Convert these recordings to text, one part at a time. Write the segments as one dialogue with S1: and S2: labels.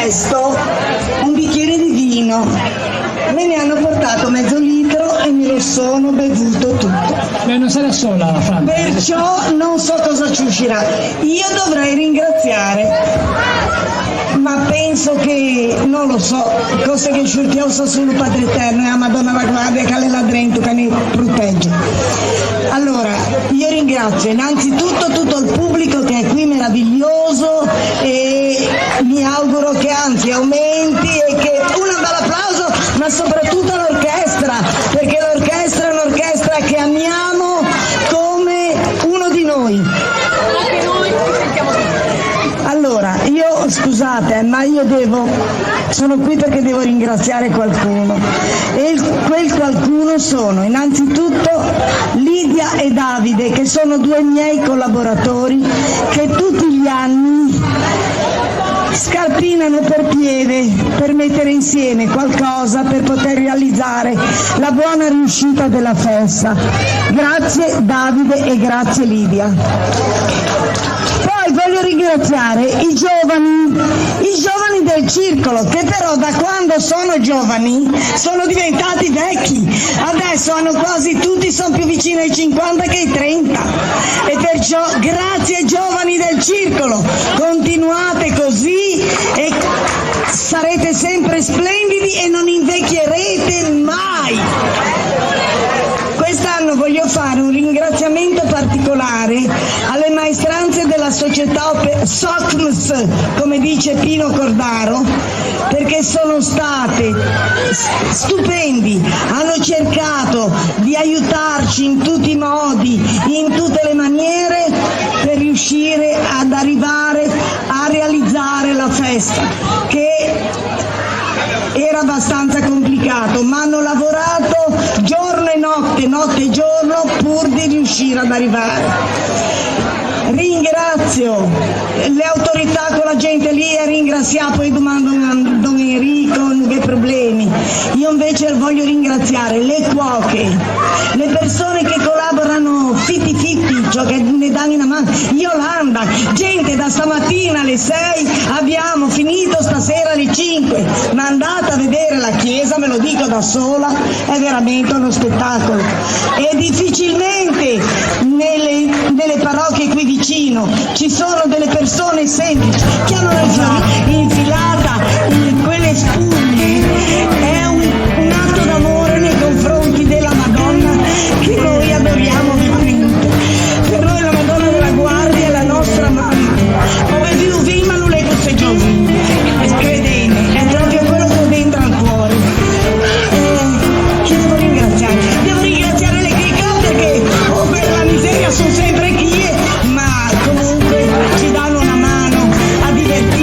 S1: chiesto un bicchiere di vino, me ne hanno portato mezzo litro e me lo sono bevuto tutto.
S2: Beh, non sei da sola, Franca.
S1: Perciò non so cosa ci uscirà. Io dovrei ringraziare, ma penso che, non lo so, cose che sciurtiamo solo Padre Eterno e a Madonna la Guardia che le ladrento che ne protegge. Allora, io ringrazio innanzitutto tutto il pubblico che è qui meraviglioso e mi auguro che anzi aumenti e che un bel applauso, ma soprattutto l'orchestra, perché l'orchestra è un'orchestra che amiamo come uno di noi. Allora, io scusate, ma sono qui perché devo ringraziare qualcuno e quel qualcuno sono innanzitutto Lidia e Davide, che sono due miei collaboratori che tutti gli anni scarpinano per piede per mettere insieme qualcosa per poter realizzare la buona riuscita della festa. Grazie Davide e grazie Lidia. Poi voglio ringraziare i giovani del circolo, che però da quando sono giovani sono diventati vecchi, adesso hanno quasi tutti, sono più vicini ai 50 che ai 30 e perciò grazie giovani del circolo, continuate così e sarete sempre splendidi e non invecchierete mai. Quest'anno voglio fare un ringraziamento particolare alle maestranze della società SOCMS, come dice Pino Cordaro, perché sono state stupendi, hanno cercato di aiutarci in tutti i modi, in tutte le maniere per riuscire ad arrivare a realizzare la festa, che era abbastanza complicato, ma hanno lavorato giorno e notte e giorno pur di riuscire ad arrivare. Ringrazio le autorità con la gente lì e ringrazio poi domando a Don Enrico non che problemi. Io invece voglio ringraziare le cuoche, le persone che collaborano fitti, cioè che ne danno una mano, Yolanda, gente da stamattina alle 6 abbiamo finito, stasera alle 5, ma andate a vedere la chiesa, me lo dico da sola, è veramente uno spettacolo e difficilmente nelle parrocchie qui vicino ci sono delle persone semplici che hanno la fiori infilata in quelle spugne. È un atto d'amore nei confronti della Madonna che noi adoriamo vivamente. Per noi la Madonna della Guardia è la nostra mamma, come più viva non le cose giovani, credete, è proprio quello che ho dentro al cuore. Chi devo ringraziare? Devo ringraziare le Crica perché per la miseria sono sempre chi, ma comunque ci danno una mano a divertirsi.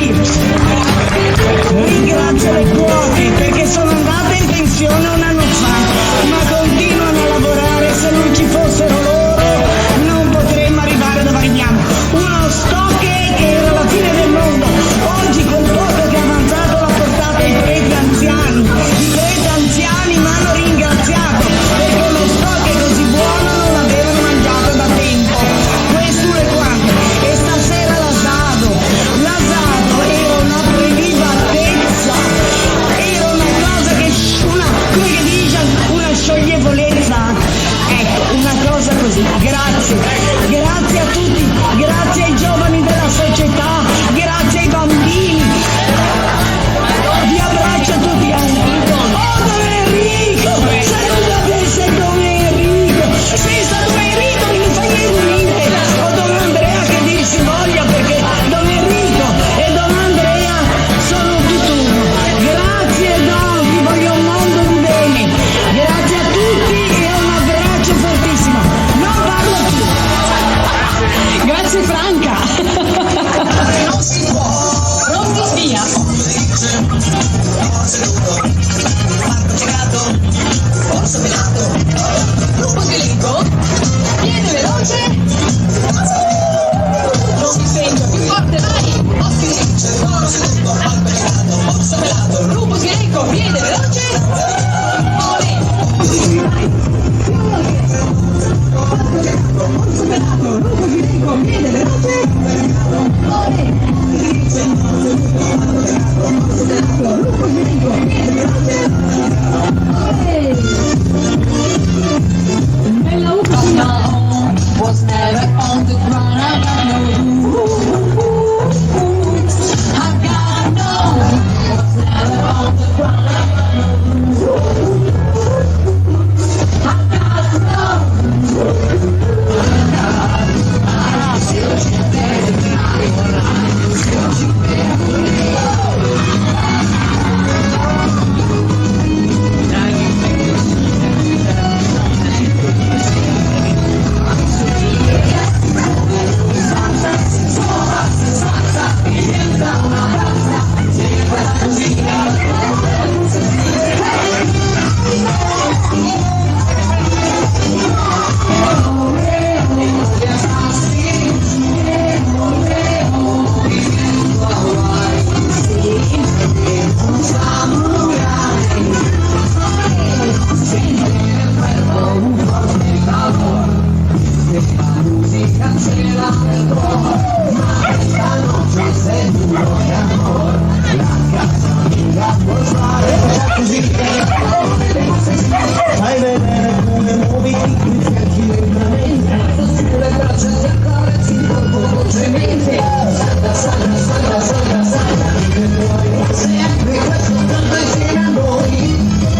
S3: Fai vedere come muovi i fianchi lentamente, sulle braccia ti accarezzi il corpo dolcemente. Salta, salta, salta, salta, che vuoi sempre questo tanto insieme a noi.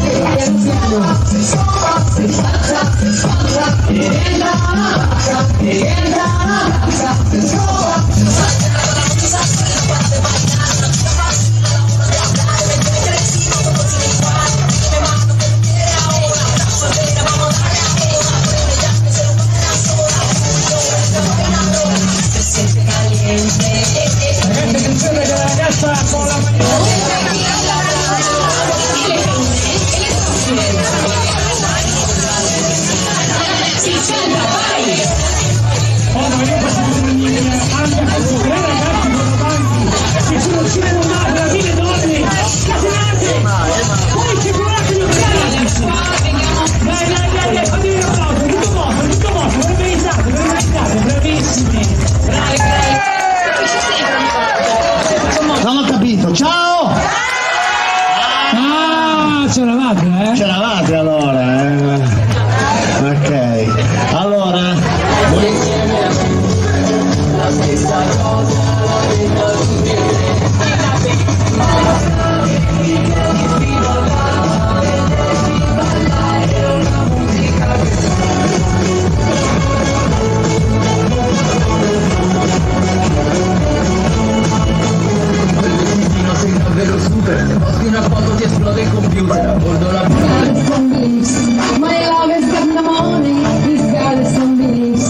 S3: E piano piano si scoppa, si spaccia, si spaccia, diventa una vacca, diventa una vacca, si scoppa, si spaccia, si spaccia, si spaccia.
S2: Attenzione che la ragazza con la che sono circondati da mille donne scatenate, poi figuratevi un cazzo. Dai, fatemi un applauso, tutto mosso, organizzate, bravissimi, bravi.
S4: Non ho capito, ciao!
S2: Ah, c'eravate, eh?
S4: C'eravate allora, Ok, allora...
S3: La stessa cosa, la vedo sei davvero super, se posti una foto ti esplode il computer a bordo la
S5: My love has got no money, he's got some beliefs.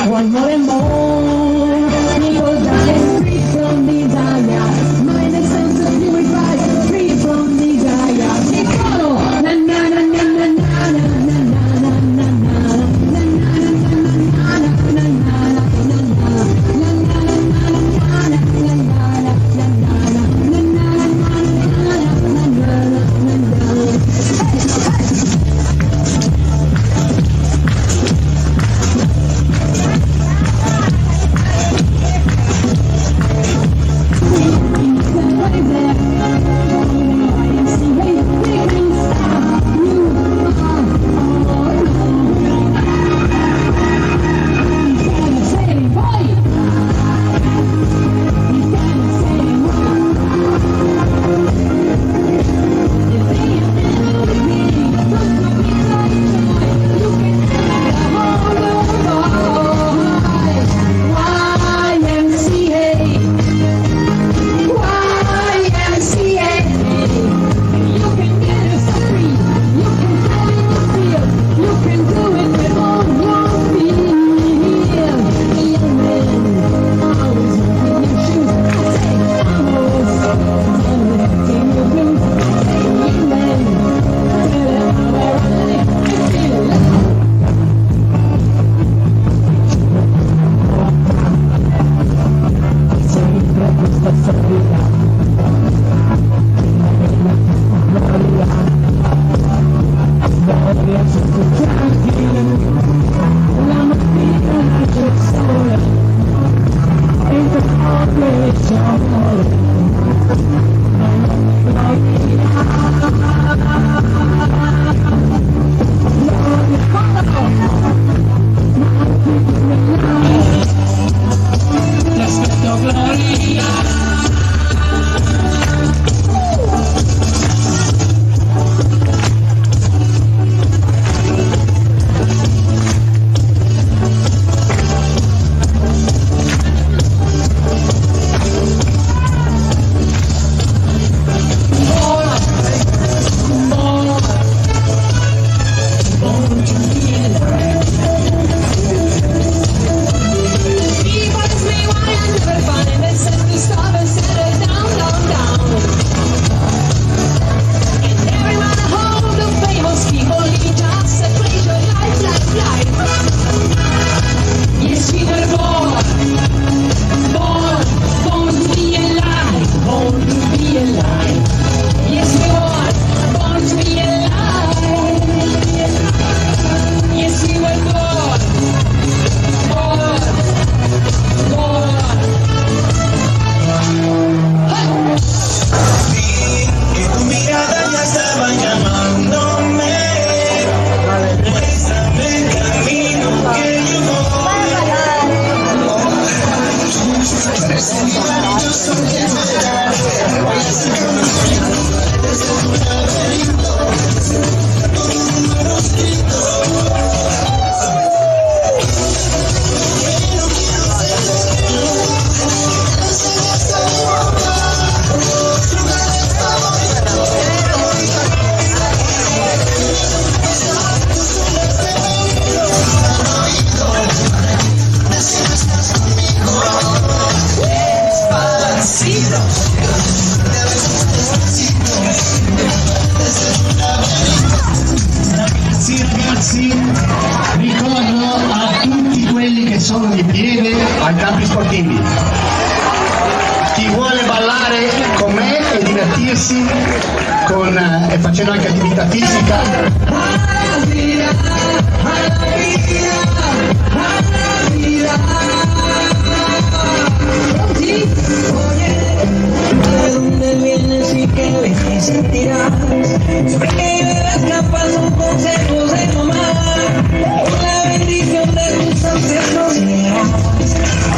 S5: One more and more, people die free from desire. Mind and sense of purified, free from desire. Piccolo, na na na na na na na na na na
S4: Ragazzi, ricordo a tutti quelli che sono di piede ai campi sportivi, chi vuole ballare con me e divertirsi e facendo anche attività fisica,
S3: ¿Dónde vienes y qué me sentirás? Siempre que bebas capaz un consejo de mamá, con la bendición de tus ancestros serás.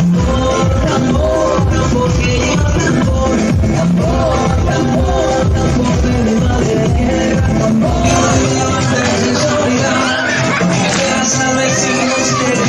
S3: Tambor, tambor, tambor que lleva tambor, tambor, tambor, tambor de mi madre tierra, tambor de la bastante soledad, que vas a ver si Dios quiere.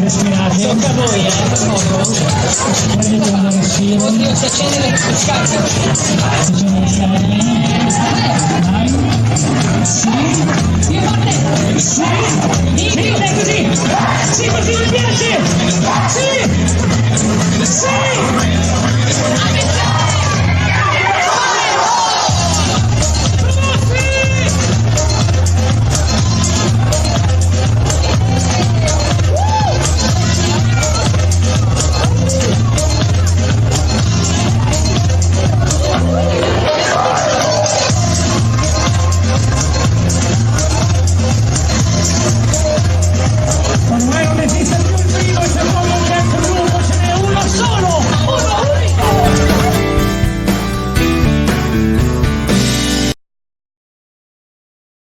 S2: Respirate. Tocca a voi, prendete una respiro. Oddio, si accende le scacche. Si accende le scacche.